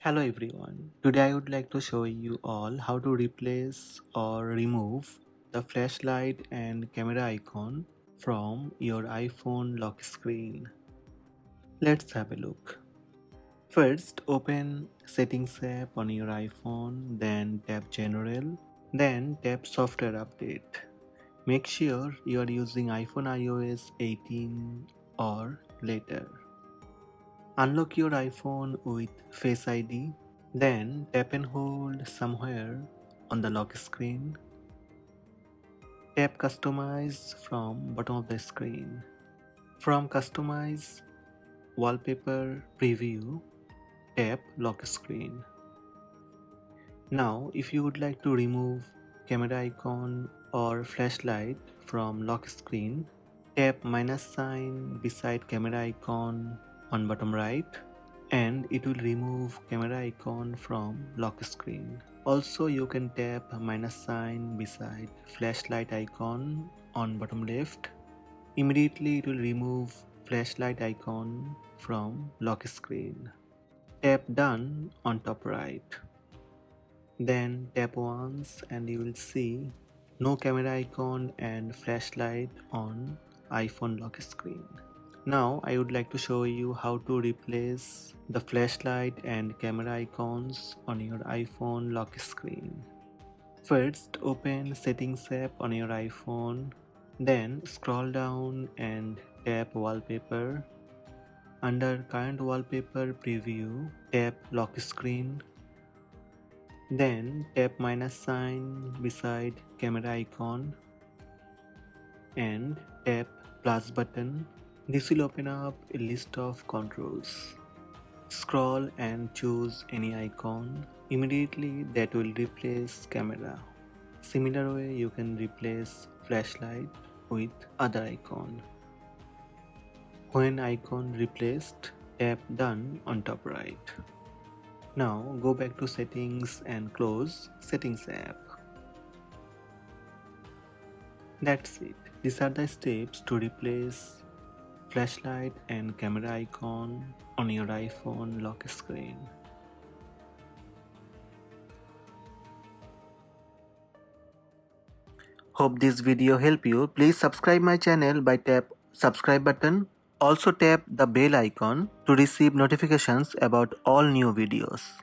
Hello everyone. Today I would like to show you all how to replace or remove the flashlight and camera icon from your iPhone lock screen. Let's have a look. First, open Settings app on your iPhone, then tap General, then tap Software Update. Make sure you are using iPhone iOS 18 or later. Unlock your iPhone with Face ID. Then tap and hold somewhere on the lock screen. Tap Customize from bottom of the screen. From Customize Wallpaper Preview, tap Lock Screen. Now if you would like to remove camera icon or flashlight from lock screen, tap minus sign beside camera icon on bottom right, and it will remove camera icon from lock screen. Also you can tap minus sign beside flashlight icon on bottom left. Immediately it will remove flashlight icon from lock screen. Tap done on top right. Then tap once and you will see no camera icon and flashlight on iPhone lock screen. Now I would like to show you how to replace the flashlight and camera icons on your iPhone lock screen. First, open Settings app on your iPhone, then scroll down and tap Wallpaper. Under Current Wallpaper Preview, tap Lock Screen. Then tap minus sign beside camera icon and tap plus button. This will open up a list of controls. Scroll and choose any icon. Immediately that will replace camera. Similar way you can replace flashlight with other icon. When icon replaced, tap done on top right. Now go back to settings and close Settings app. That's it. These are the steps to replace flashlight and camera icon on your iPhone lock screen. Hope this video helped you. Please subscribe my channel by tap subscribe button. Also tap the bell icon to receive notifications about all new videos.